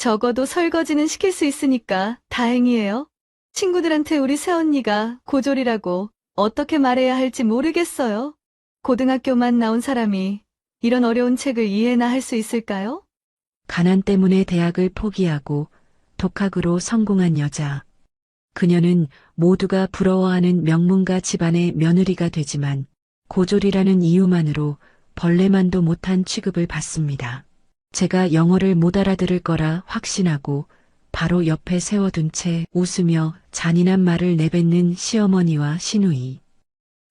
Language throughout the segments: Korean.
적어도 설거지는 시킬 수 있으니까 다행이에요. 친구들한테 우리 새언니가 고졸이라고 어떻게 말해야 할지 모르겠어요. 고등학교만 나온 사람이 이런 어려운 책을 이해나 할 수 있을까요? 가난 때문에 대학을 포기하고 독학으로 성공한 여자. 그녀는 모두가 부러워하는 명문가 집안의 며느리가 되지만 고졸이라는 이유만으로 벌레만도 못한 취급을 받습니다. 제가 영어를 못 알아들을 거라 확신하고 바로 옆에 세워둔 채 웃으며 잔인한 말을 내뱉는 시어머니와 시누이.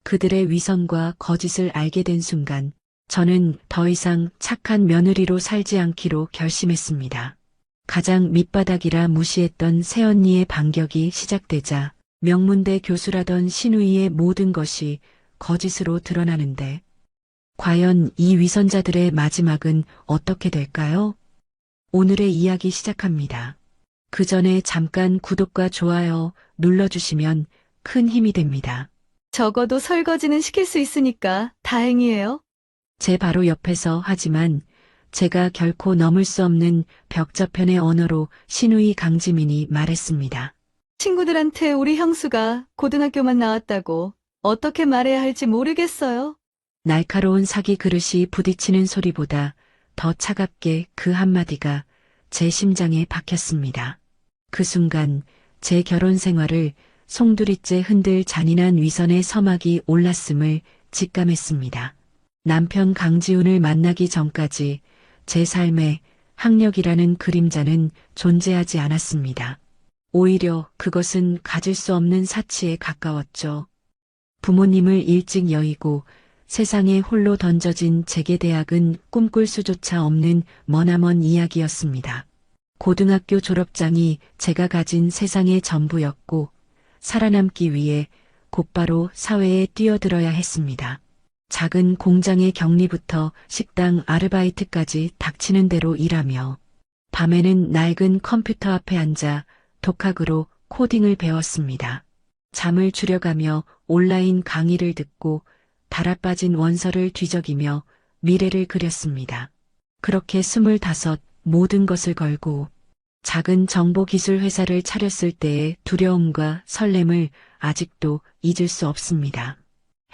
그들의 위선과 거짓을 알게 된 순간 저는 더 이상 착한 며느리로 살지 않기로 결심했습니다. 가장 밑바닥이라 무시했던 새언니의 반격이 시작되자 명문대 교수라던 시누이의 모든 것이 거짓으로 드러나는데 과연 이 위선자들의 마지막은 어떻게 될까요? 오늘의 이야기 시작합니다. 그 전에 잠깐 구독과 좋아요 눌러주시면 큰 힘이 됩니다. 적어도 설거지는 시킬 수 있으니까 다행이에요. 제 바로 옆에서 하지만 제가 결코 넘을 수 없는 벽저편의 언어로 시누이 강지민이 말했습니다. 친구들한테 우리 형수가 고등학교만 나왔다고 어떻게 말해야 할지 모르겠어요. 날카로운 사기 그릇이 부딪히는 소리보다 더 차갑게 그 한마디가 제 심장에 박혔습니다. 그 순간 제 결혼 생활을 송두리째 흔들 잔인한 위선의 서막이 올랐음을 직감했습니다. 남편 강지훈을 만나기 전까지 제 삶에 학력이라는 그림자는 존재하지 않았습니다. 오히려 그것은 가질 수 없는 사치에 가까웠죠. 부모님을 일찍 여의고 세상에 홀로 던져진 제게 대학은 꿈꿀 수조차 없는 머나먼 이야기였습니다. 고등학교 졸업장이 제가 가진 세상의 전부였고 살아남기 위해 곧바로 사회에 뛰어들어야 했습니다. 작은 공장의 격리부터 식당 아르바이트까지 닥치는 대로 일하며 밤에는 낡은 컴퓨터 앞에 앉아 독학으로 코딩을 배웠습니다. 잠을 줄여가며 온라인 강의를 듣고 달아빠진 원서를 뒤적이며 미래를 그렸습니다. 그렇게 25 모든 것을 걸고 작은 정보기술 회사를 차렸을 때의 두려움과 설렘을 아직도 잊을 수 없습니다.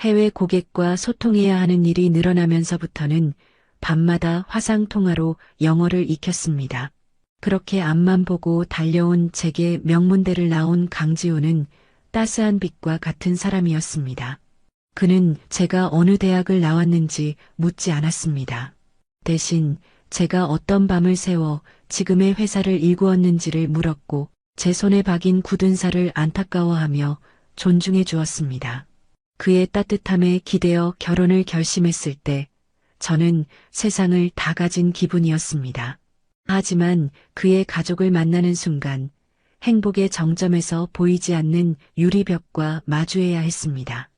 해외 고객과 소통해야 하는 일이 늘어나면서부터는 밤마다 화상통화로 영어를 익혔습니다. 그렇게 앞만 보고 달려온 제게 명문대를 나온 강지훈은 따스한 빛과 같은 사람이었습니다. 그는 제가 어느 대학을 나왔는지 묻지 않았습니다. 대신 제가 어떤 밤을 새워 지금의 회사를 일구었는지를 물었고 제 손에 박인 굳은 살을 안타까워하며 존중해 주었습니다. 그의 따뜻함에 기대어 결혼을 결심했을 때 저는 세상을 다 가진 기분이었습니다. 하지만 그의 가족을 만나는 순간 행복의 정점에서 보이지 않는 유리벽과 마주해야 했습니다.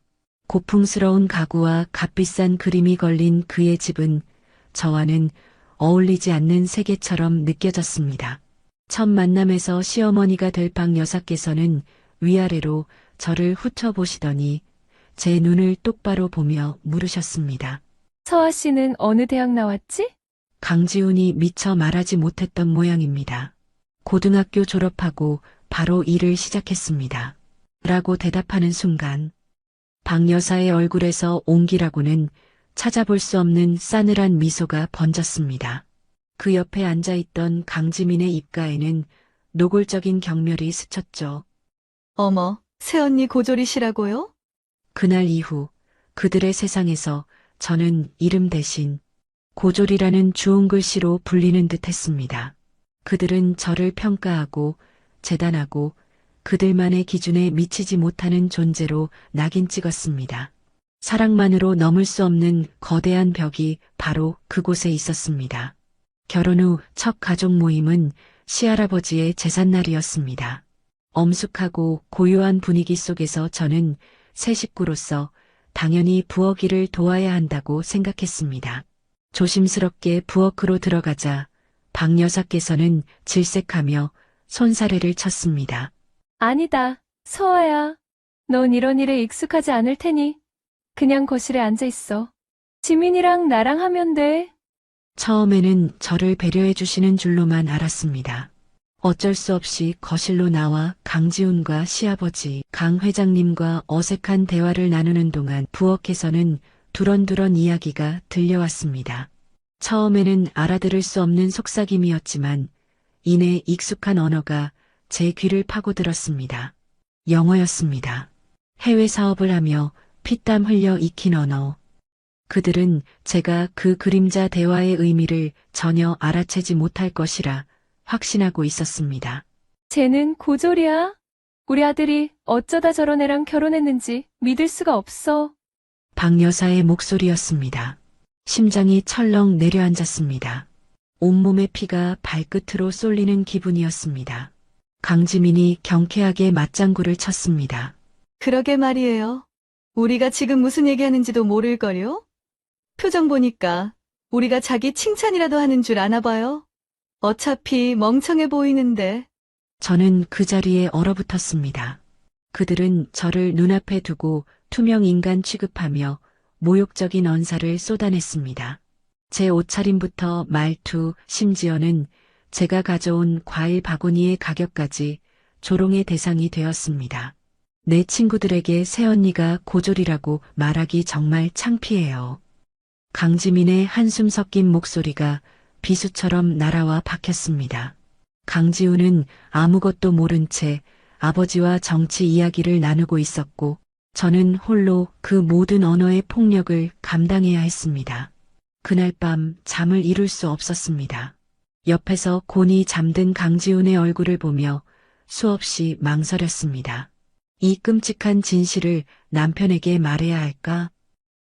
고풍스러운 가구와 값비싼 그림이 걸린 그의 집은 저와는 어울리지 않는 세계처럼 느껴졌습니다. 첫 만남에서 시어머니가 될 방 여사께서는 위아래로 저를 훑어보시더니 제 눈을 똑바로 보며 물으셨습니다. 서아 씨는 어느 대학 나왔지? 강지훈이 미처 말하지 못했던 모양입니다. 고등학교 졸업하고 바로 일을 시작했습니다. 라고 대답하는 순간 박 여사의 얼굴에서 온기라고는 찾아볼 수 없는 싸늘한 미소가 번졌습니다. 그 옆에 앉아있던 강지민의 입가에는 노골적인 경멸이 스쳤죠. 어머, 새언니 고졸이시라고요? 그날 이후 그들의 세상에서 저는 이름 대신 고졸이라는 주운 글씨로 불리는 듯 했습니다. 그들은 저를 평가하고 재단하고 그들만의 기준에 미치지 못하는 존재로 낙인 찍었습니다. 사랑만으로 넘을 수 없는 거대한 벽이 바로 그곳에 있었습니다. 결혼 후 첫 가족 모임은 시할아버지의 제삿날이었습니다. 엄숙하고 고요한 분위기 속에서 저는 새 식구로서 당연히 부엌일을 도와야 한다고 생각했습니다. 조심스럽게 부엌으로 들어가자 박 여사께서는 질색하며 손사래를 쳤습니다. 아니다, 서아야. 넌 이런 일에 익숙하지 않을 테니 그냥 거실에 앉아 있어. 지민이랑 나랑 하면 돼. 처음에는 저를 배려해 주시는 줄로만 알았습니다. 어쩔 수 없이 거실로 나와 강지훈과 시아버지 강 회장님과 어색한 대화를 나누는 동안 부엌에서는 두런두런 이야기가 들려왔습니다. 처음에는 알아들을 수 없는 속삭임이었지만 이내 익숙한 언어가 제 귀를 파고들었습니다. 영어였습니다. 해외 사업을 하며 피땀 흘려 익힌 언어. 그들은 제가 그 그림자 대화의 의미를 전혀 알아채지 못할 것이라 확신하고 있었습니다. 쟤는 고졸이야. 우리 아들이 어쩌다 저런 애랑 결혼했는지 믿을 수가 없어. 박 여사의 목소리였습니다. 심장이 철렁 내려앉았습니다. 온몸의 피가 발끝으로 쏠리는 기분이었습니다. 강지민이 경쾌하게 맞장구를 쳤습니다. 그러게 말이에요. 우리가 지금 무슨 얘기하는지도 모를걸요? 표정 보니까 우리가 자기 칭찬이라도 하는 줄 아나 봐요. 어차피 멍청해 보이는데. 저는 그 자리에 얼어붙었습니다. 그들은 저를 눈앞에 두고 투명 인간 취급하며 모욕적인 언사를 쏟아냈습니다. 제 옷차림부터 말투, 심지어는 제가 가져온 과일 바구니의 가격까지 조롱의 대상이 되었습니다. 내 친구들에게 새언니가 고졸이라고 말하기 정말 창피해요. 강지민의 한숨 섞인 목소리가 비수처럼 날아와 박혔습니다. 강지우는 아무것도 모른 채 아버지와 정치 이야기를 나누고 있었고 저는 홀로 그 모든 언어의 폭력을 감당해야 했습니다. 그날 밤 잠을 이룰 수 없었습니다. 옆에서 곤히 잠든 강지훈의 얼굴을 보며 수없이 망설였습니다. 이 끔찍한 진실을 남편에게 말해야 할까?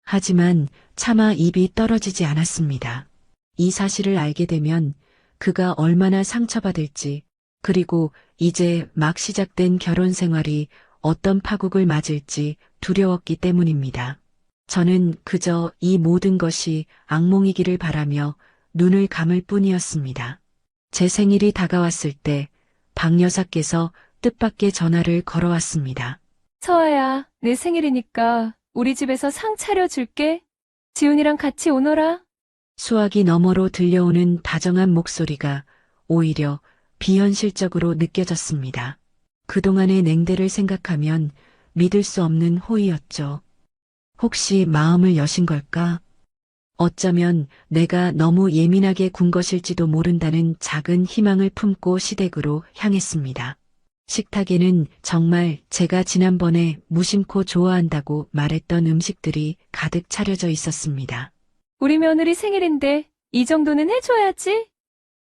하지만 차마 입이 떨어지지 않았습니다. 이 사실을 알게 되면 그가 얼마나 상처받을지, 그리고 이제 막 시작된 결혼 생활이 어떤 파국을 맞을지 두려웠기 때문입니다. 저는 그저 이 모든 것이 악몽이기를 바라며 눈을 감을 뿐이었습니다. 제 생일이 다가왔을 때 박 여사께서 뜻밖의 전화를 걸어왔습니다. 서아야, 내 생일이니까 우리 집에서 상 차려줄게. 지훈이랑 같이 오너라. 수화기 너머로 들려오는 다정한 목소리가 오히려 비현실적으로 느껴졌습니다. 그동안의 냉대를 생각하면 믿을 수 없는 호의였죠. 혹시 마음을 여신 걸까? 어쩌면 내가 너무 예민하게 군 것일지도 모른다는 작은 희망을 품고 시댁으로 향했습니다. 식탁에는 정말 제가 지난번에 무심코 좋아한다고 말했던 음식들이 가득 차려져 있었습니다. 우리 며느리 생일인데 이 정도는 해줘야지.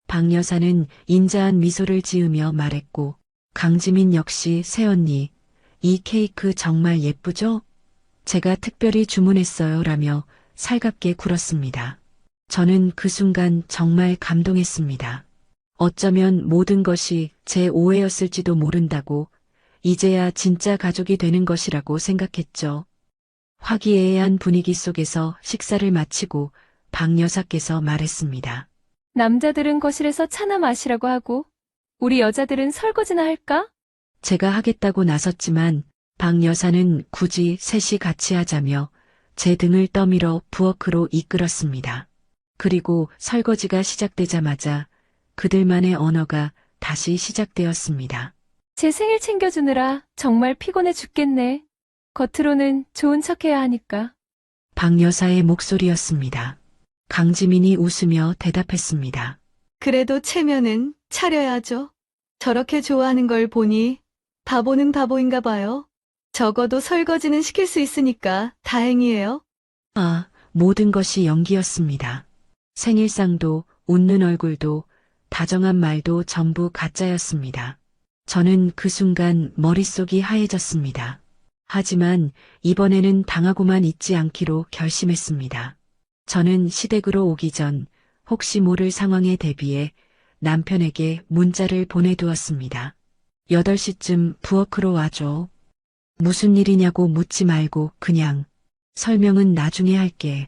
박 여사는 인자한 미소를 지으며 말했고 강지민 역시 새언니, 이 케이크 정말 예쁘죠? 제가 특별히 주문했어요 라며 살갑게 굴었습니다. 저는 그 순간 정말 감동했습니다. 어쩌면 모든 것이 제 오해였을지도 모른다고 이제야 진짜 가족이 되는 것이라고 생각했죠. 화기애애한 분위기 속에서 식사를 마치고 박 여사께서 말했습니다. 남자들은 거실에서 차나 마시라고 하고 우리 여자들은 설거지나 할까? 제가 하겠다고 나섰지만 박 여사는 굳이 셋이 같이 하자며 제 등을 떠밀어 부엌으로 이끌었습니다. 그리고 설거지가 시작되자마자 그들만의 언어가 다시 시작되었습니다. 제 생일 챙겨주느라 정말 피곤해 죽겠네. 겉으로는 좋은 척해야 하니까. 박 여사의 목소리였습니다. 강지민이 웃으며 대답했습니다. 그래도 체면은 차려야죠. 저렇게 좋아하는 걸 보니 바보는 바보인가 봐요. 적어도 설거지는 시킬 수 있으니까 다행이에요. 아, 모든 것이 연기였습니다. 생일상도 웃는 얼굴도 다정한 말도 전부 가짜였습니다. 저는 그 순간 머릿속이 하얘졌습니다. 하지만 이번에는 당하고만 있지 않기로 결심했습니다. 저는 시댁으로 오기 전 혹시 모를 상황에 대비해 남편에게 문자를 보내두었습니다. 8시쯤 부엌으로 와줘. 무슨 일이냐고 묻지 말고 그냥 설명은 나중에 할게.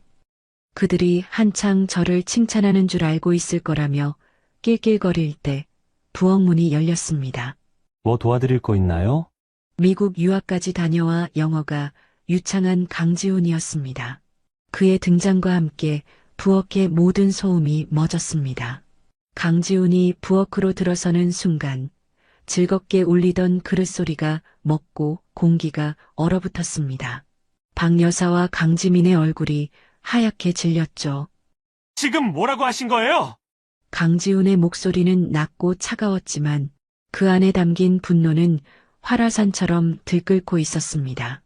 그들이 한창 저를 칭찬하는 줄 알고 있을 거라며 낄낄거릴 때 부엌 문이 열렸습니다. 뭐 도와드릴 거 있나요? 미국 유학까지 다녀와 영어가 유창한 강지훈이었습니다. 그의 등장과 함께 부엌의 모든 소음이 멎었습니다. 강지훈이 부엌으로 들어서는 순간 즐겁게 울리던 그릇 소리가 멎고 공기가 얼어붙었습니다. 박 여사와 강지민의 얼굴이 하얗게 질렸죠. 지금 뭐라고 하신 거예요? 강지훈의 목소리는 낮고 차가웠지만 그 안에 담긴 분노는 활화산처럼 들끓고 있었습니다.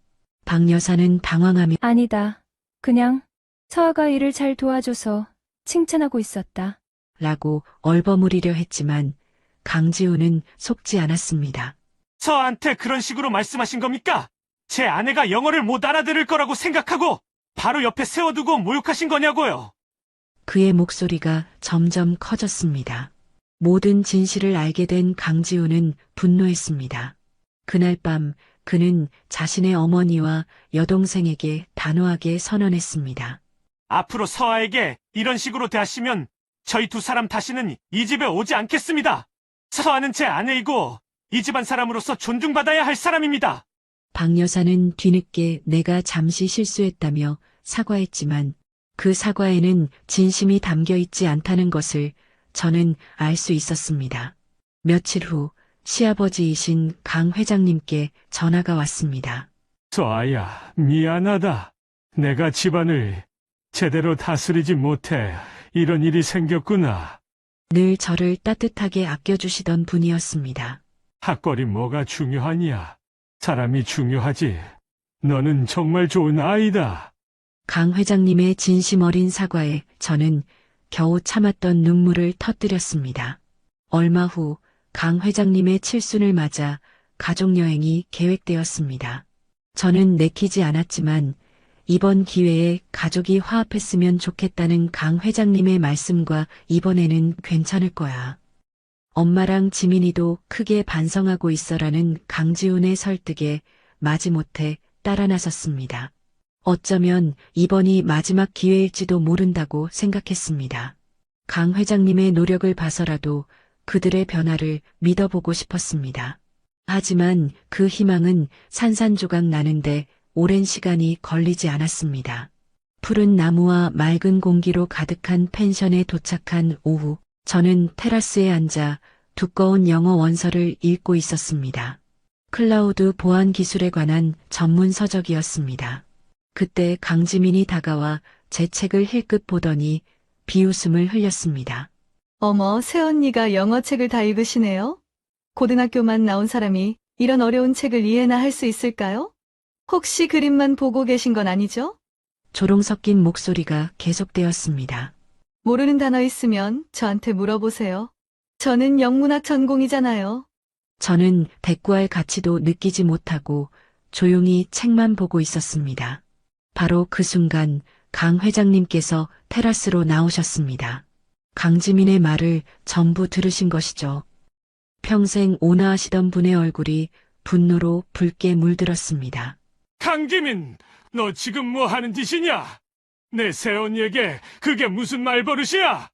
박 여사는 당황하며 아니다. 그냥 서아가 일을 잘 도와줘서 칭찬하고 있었다. 라고 얼버무리려 했지만 강지훈은 속지 않았습니다. 저한테 그런 식으로 말씀하신 겁니까? 제 아내가 영어를 못 알아들을 거라고 생각하고 바로 옆에 세워두고 모욕하신 거냐고요. 그의 목소리가 점점 커졌습니다. 모든 진실을 알게 된 강지훈은 분노했습니다. 그날 밤 그는 자신의 어머니와 여동생에게 단호하게 선언했습니다. 앞으로 서아에게 이런 식으로 대하시면 저희 두 사람 다시는 이 집에 오지 않겠습니다. 서아는 제 아내이고 이 집안 사람으로서 존중받아야 할 사람입니다. 박 여사는 뒤늦게 내가 잠시 실수했다며 사과했지만 그 사과에는 진심이 담겨 있지 않다는 것을 저는 알 수 있었습니다. 며칠 후 시아버지이신 강 회장님께 전화가 왔습니다. 서아야, 미안하다. 내가 집안을 제대로 다스리지 못해 이런 일이 생겼구나. 늘 저를 따뜻하게 아껴주시던 분이었습니다. 학벌이 뭐가 중요하냐? 사람이 중요하지. 너는 정말 좋은 아이다. 강 회장님의 진심 어린 사과에 저는 겨우 참았던 눈물을 터뜨렸습니다. 얼마 후 강 회장님의 칠순을 맞아 가족여행이 계획되었습니다. 저는 내키지 않았지만 이번 기회에 가족이 화합했으면 좋겠다는 강 회장님의 말씀과 이번에는 괜찮을 거야. 엄마랑 지민이도 크게 반성하고 있어라는 강지훈의 설득에 마지못해 따라 나섰습니다. 어쩌면 이번이 마지막 기회일지도 모른다고 생각했습니다. 강 회장님의 노력을 봐서라도 그들의 변화를 믿어보고 싶었습니다. 하지만 그 희망은 산산조각 나는데 오랜 시간이 걸리지 않았습니다. 푸른 나무와 맑은 공기로 가득한 펜션에 도착한 오후, 저는 테라스에 앉아 두꺼운 영어 원서를 읽고 있었습니다. 클라우드 보안 기술에 관한 전문 서적이었습니다. 그때 강지민이 다가와 제 책을 힐끗 보더니 비웃음을 흘렸습니다. 어머, 새언니가 영어책을 다 읽으시네요? 고등학교만 나온 사람이 이런 어려운 책을 이해나 할 수 있을까요? 혹시 그림만 보고 계신 건 아니죠? 조롱 섞인 목소리가 계속되었습니다. 모르는 단어 있으면 저한테 물어보세요. 저는 영문학 전공이잖아요. 저는 대꾸할 가치도 느끼지 못하고 조용히 책만 보고 있었습니다. 바로 그 순간 강 회장님께서 테라스로 나오셨습니다. 강지민의 말을 전부 들으신 것이죠. 평생 온화하시던 분의 얼굴이 분노로 붉게 물들었습니다. 강지민, 너 지금 뭐 하는 짓이냐? 내 새언니에게 그게 무슨 말버릇이야?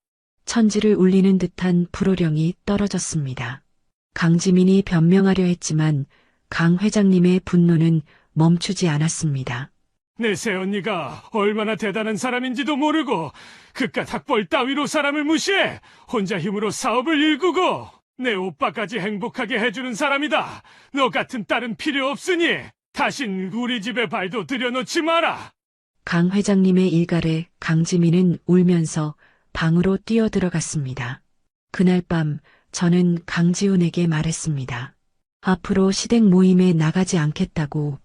천지를 울리는 듯한 불호령이 떨어졌습니다. 강지민이 변명하려 했지만 강 회장님의 분노는 멈추지 않았습니다. 내 새언니가 얼마나 대단한 사람인지도 모르고 그깟 학벌 따위로 사람을 무시해 혼자 힘으로 사업을 일구고 내 오빠까지 행복하게 해주는 사람이다. 너 같은 딸은 필요 없으니 다신 우리 집에 발도 들여놓지 마라. 강 회장님의 일갈에 강지민은 울면서 방으로 뛰어들어갔습니다. 그날 밤 저는 강지훈에게 말했습니다. 앞으로 시댁 모임에 나가지 않겠다고.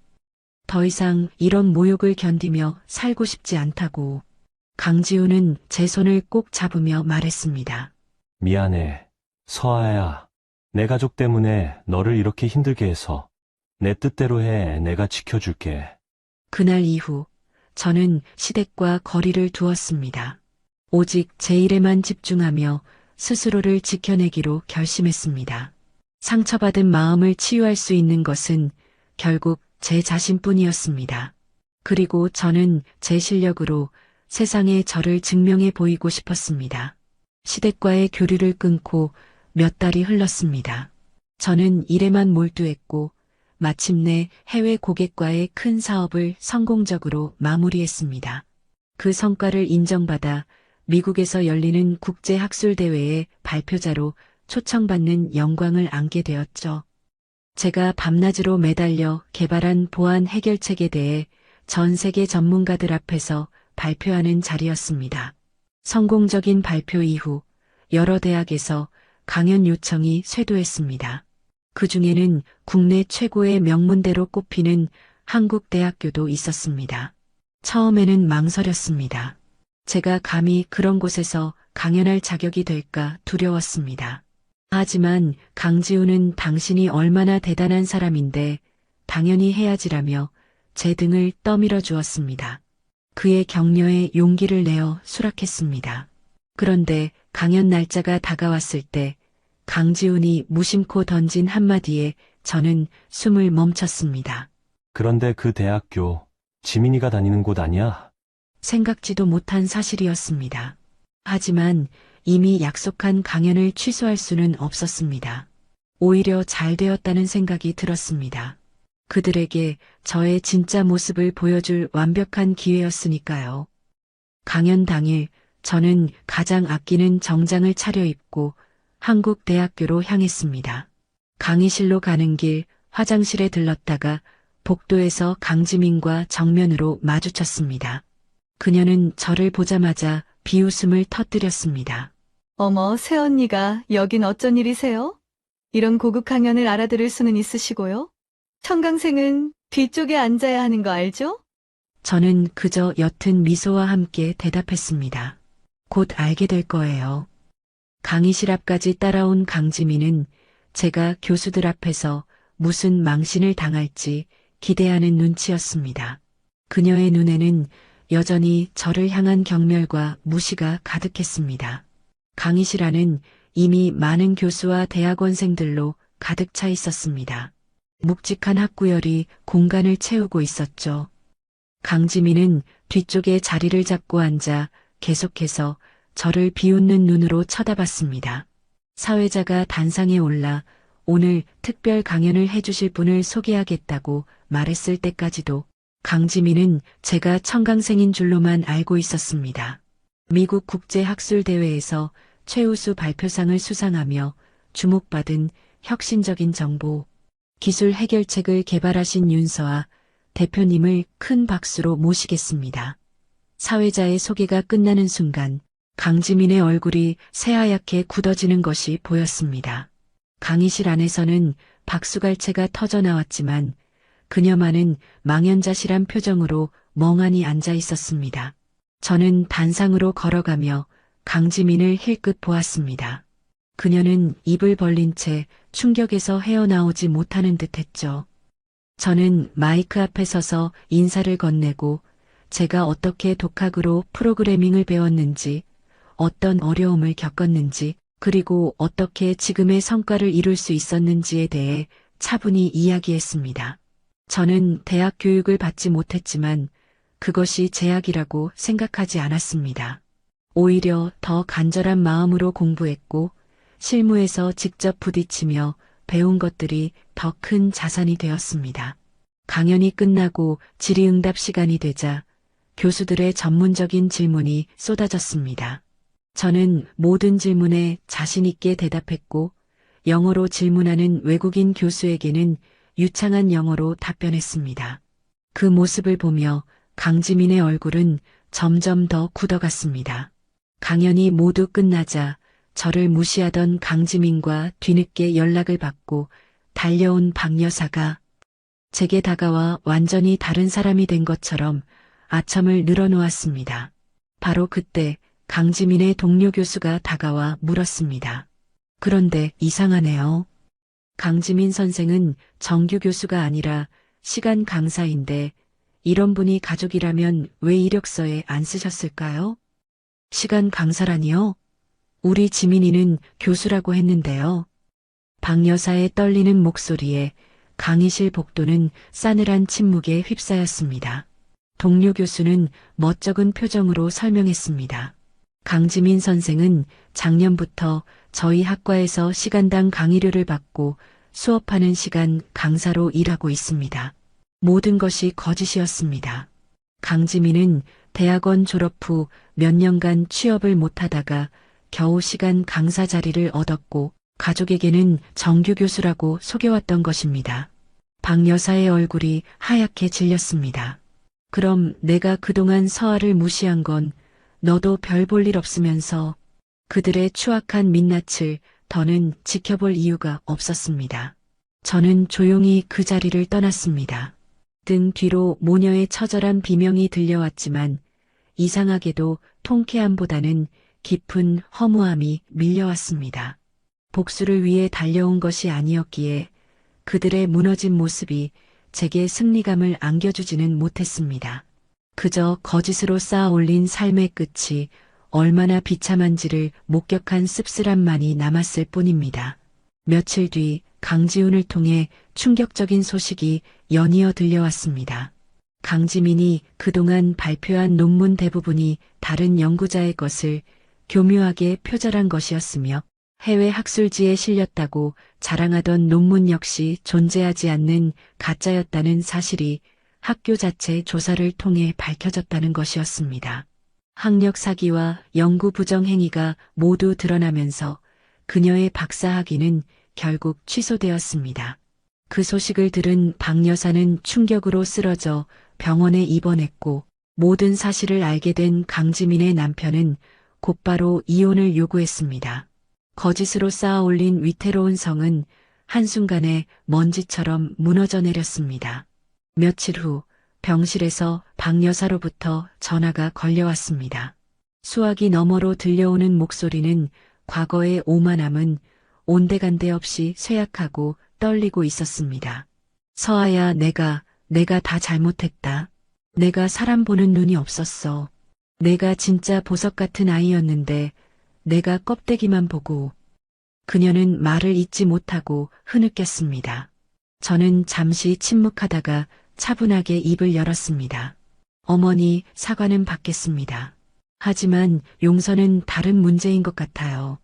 더 이상 이런 모욕을 견디며 살고 싶지 않다고. 강지훈은 제 손을 꼭 잡으며 말했습니다. 미안해, 서아야. 내 가족 때문에 너를 이렇게 힘들게 해서 내 뜻대로 해. 내가 지켜줄게. 그날 이후 저는 시댁과 거리를 두었습니다. 오직 제 일에만 집중하며 스스로를 지켜내기로 결심했습니다. 상처받은 마음을 치유할 수 있는 것은 결국 제 자신뿐이었습니다. 그리고 저는 제 실력으로 세상에 저를 증명해 보이고 싶었습니다. 시댁과의 교류를 끊고 몇 달이 흘렀습니다. 저는 일에만 몰두했고 마침내 해외 고객과의 큰 사업을 성공적으로 마무리했습니다. 그 성과를 인정받아 미국에서 열리는 국제학술대회에 발표자로 초청받는 영광을 안게 되었죠. 제가 밤낮으로 매달려 개발한 보안 해결책에 대해 전 세계 전문가들 앞에서 발표하는 자리였습니다. 성공적인 발표 이후 여러 대학에서 강연 요청이 쇄도했습니다. 그 중에는 국내 최고의 명문대로 꼽히는 한국대학교도 있었습니다. 처음에는 망설였습니다. 제가 감히 그런 곳에서 강연할 자격이 될까 두려웠습니다. 하지만 강지우는 당신이 얼마나 대단한 사람인데 당연히 해야지라며 제 등을 떠밀어 주었습니다. 그의 격려에 용기를 내어 수락했습니다. 그런데 강연 날짜가 다가왔을 때 강지훈이 무심코 던진 한마디에 저는 숨을 멈췄습니다. 그런데 그 대학교, 지민이가 다니는 곳 아니야? 생각지도 못한 사실이었습니다. 하지만 이미 약속한 강연을 취소할 수는 없었습니다. 오히려 잘 되었다는 생각이 들었습니다. 그들에게 저의 진짜 모습을 보여줄 완벽한 기회였으니까요. 강연 당일 저는 가장 아끼는 정장을 차려입고 한국대학교로 향했습니다. 강의실로 가는 길 화장실에 들렀다가 복도에서 강지민과 정면으로 마주쳤습니다. 그녀는 저를 보자마자 비웃음을 터뜨렸습니다. 어머, 새언니가 여긴 어쩐 일이세요? 이런 고급 강연을 알아들을 수는 있으시고요. 청강생은 뒤쪽에 앉아야 하는 거 알죠? 저는 그저 옅은 미소와 함께 대답했습니다. 곧 알게 될 거예요. 강의실 앞까지 따라온 강지민은 제가 교수들 앞에서 무슨 망신을 당할지 기대하는 눈치였습니다. 그녀의 눈에는 여전히 저를 향한 경멸과 무시가 가득했습니다. 강의실 안은 이미 많은 교수와 대학원생들로 가득 차 있었습니다. 묵직한 학구열이 공간을 채우고 있었죠. 강지민은 뒤쪽에 자리를 잡고 앉아 계속해서 저를 비웃는 눈으로 쳐다봤습니다. 사회자가 단상에 올라 오늘 특별 강연을 해주실 분을 소개하겠다고 말했을 때까지도 강지민은 제가 청강생인 줄로만 알고 있었습니다. 미국 국제학술대회에서 최우수 발표상을 수상하며 주목받은 혁신적인 정보, 기술 해결책을 개발하신 윤서아 대표님을 큰 박수로 모시겠습니다. 사회자의 소개가 끝나는 순간 강지민의 얼굴이 새하얗게 굳어지는 것이 보였습니다. 강의실 안에서는 박수갈채가 터져 나왔지만 그녀만은 망연자실한 표정으로 멍하니 앉아 있었습니다. 저는 단상으로 걸어가며 강지민을 힐끗 보았습니다. 그녀는 입을 벌린 채 충격에서 헤어나오지 못하는 듯했죠. 저는 마이크 앞에 서서 인사를 건네고 제가 어떻게 독학으로 프로그래밍을 배웠는지, 어떤 어려움을 겪었는지, 그리고 어떻게 지금의 성과를 이룰 수 있었는지에 대해 차분히 이야기했습니다. 저는 대학 교육을 받지 못했지만 그것이 제약이라고 생각하지 않았습니다. 오히려 더 간절한 마음으로 공부했고 실무에서 직접 부딪히며 배운 것들이 더 큰 자산이 되었습니다. 강연이 끝나고 질의응답 시간이 되자 교수들의 전문적인 질문이 쏟아졌습니다. 저는 모든 질문에 자신 있게 대답했고 영어로 질문하는 외국인 교수에게는 유창한 영어로 답변했습니다. 그 모습을 보며 강지민의 얼굴은 점점 더 굳어갔습니다. 강연이 모두 끝나자 저를 무시하던 강지민과 뒤늦게 연락을 받고 달려온 박 여사가 제게 다가와 완전히 다른 사람이 된 것처럼 아첨을 늘어놓았습니다. 바로 그때 강지민의 동료 교수가 다가와 물었습니다. 그런데 이상하네요. 강지민 선생은 정규 교수가 아니라 시간 강사인데 이런 분이 가족이라면 왜 이력서에 안 쓰셨을까요? 시간 강사라니요? 우리 지민이는 교수라고 했는데요. 박 여사의 떨리는 목소리에 강의실 복도는 싸늘한 침묵에 휩싸였습니다. 동료 교수는 멋쩍은 표정으로 설명했습니다. 강지민 선생은 작년부터 저희 학과에서 시간당 강의료를 받고 수업하는 시간 강사로 일하고 있습니다. 모든 것이 거짓이었습니다. 강지민은 대학원 졸업 후 몇 년간 취업을 못하다가 겨우 시간 강사 자리를 얻었고 가족에게는 정규 교수라고 속여왔던 것입니다. 박 여사의 얼굴이 하얗게 질렸습니다. 그럼 내가 그동안 서아를 무시한 건 너도 별 볼 일 없으면서 그들의 추악한 민낯을 더는 지켜볼 이유가 없었습니다. 저는 조용히 그 자리를 떠났습니다. 등 뒤로 모녀의 처절한 비명이 들려왔지만 이상하게도 통쾌함보다는 깊은 허무함이 밀려왔습니다. 복수를 위해 달려온 것이 아니었기에 그들의 무너진 모습이 제게 승리감을 안겨주지는 못했습니다. 그저 거짓으로 쌓아 올린 삶의 끝이 얼마나 비참한지를 목격한 씁쓸함만이 남았을 뿐입니다. 며칠 뒤 강지훈을 통해 충격적인 소식이 연이어 들려왔습니다. 강지민이 그동안 발표한 논문 대부분이 다른 연구자의 것을 교묘하게 표절한 것이었으며 해외 학술지에 실렸다고 자랑하던 논문 역시 존재하지 않는 가짜였다는 사실이 학교 자체 조사를 통해 밝혀졌다는 것이었습니다. 학력 사기와 연구 부정 행위가 모두 드러나면서 그녀의 박사 학위는 결국 취소되었습니다. 그 소식을 들은 박 여사는 충격으로 쓰러져 병원에 입원했고 모든 사실을 알게 된 강지민의 남편은 곧바로 이혼을 요구했습니다. 거짓으로 쌓아 올린 위태로운 성은 한순간에 먼지처럼 무너져 내렸습니다. 며칠 후 병실에서 박 여사로부터 전화가 걸려왔습니다. 수화기 너머로 들려오는 목소리는 과거의 오만함은 온데간데 없이 쇠약하고 떨리고 있었습니다. 서아야, 내가 다 잘못했다. 내가 사람 보는 눈이 없었어. 내가 진짜 보석 같은 아이였는데 내가 껍데기만 보고. 그녀는 말을 잇지 못하고 흐느꼈습니다. 저는 잠시 침묵하다가 차분하게 입을 열었습니다. 어머니, 사과는 받겠습니다. 하지만 용서는 다른 문제인 것 같아요.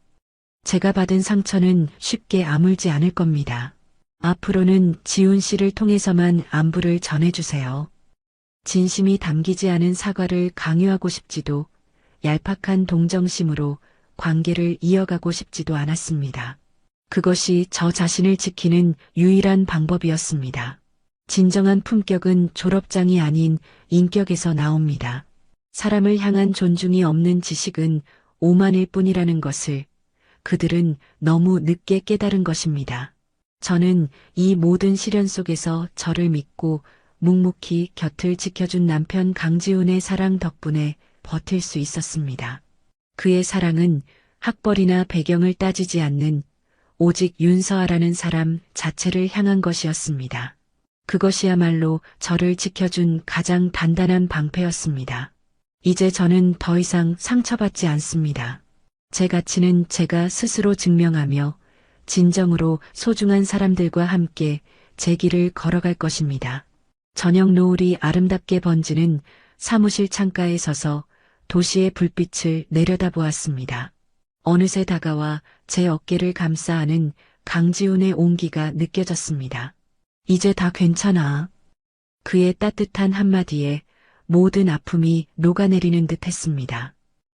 제가 받은 상처는 쉽게 아물지 않을 겁니다. 앞으로는 지훈 씨를 통해서만 안부를 전해주세요. 진심이 담기지 않은 사과를 강요하고 싶지도 얄팍한 동정심으로 관계를 이어가고 싶지도 않았습니다. 그것이 저 자신을 지키는 유일한 방법이었습니다. 진정한 품격은 졸업장이 아닌 인격에서 나옵니다. 사람을 향한 존중이 없는 지식은 오만일 뿐이라는 것을 그들은 너무 늦게 깨달은 것입니다. 저는 이 모든 시련 속에서 저를 믿고 묵묵히 곁을 지켜준 남편 강지훈의 사랑 덕분에 버틸 수 있었습니다. 그의 사랑은 학벌이나 배경을 따지지 않는 오직 윤서아라는 사람 자체를 향한 것이었습니다. 그것이야말로 저를 지켜준 가장 단단한 방패였습니다. 이제 저는 더 이상 상처받지 않습니다. 제 가치는 제가 스스로 증명하며 진정으로 소중한 사람들과 함께 제 길을 걸어갈 것입니다. 저녁 노을이 아름답게 번지는 사무실 창가에 서서 도시의 불빛을 내려다보았습니다. 어느새 다가와 제 어깨를 감싸 안은 강지훈의 온기가 느껴졌습니다. 이제 다 괜찮아. 그의 따뜻한 한마디에 모든 아픔이 녹아내리는 듯 했습니다.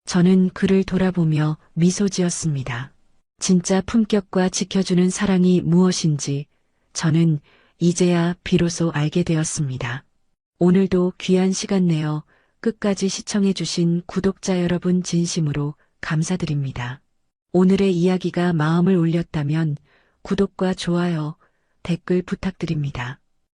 저는 그를 돌아보며 미소 지었습니다. 진짜 품격과 지켜주는 사랑이 무엇인지 저는 이제야 비로소 알게 되었습니다. 오늘도 귀한 시간 내어 끝까지 시청해주신 구독자 여러분 진심으로 감사드립니다. 오늘의 이야기가 마음을 울렸다면 구독과 좋아요, 댓글 부탁드립니다.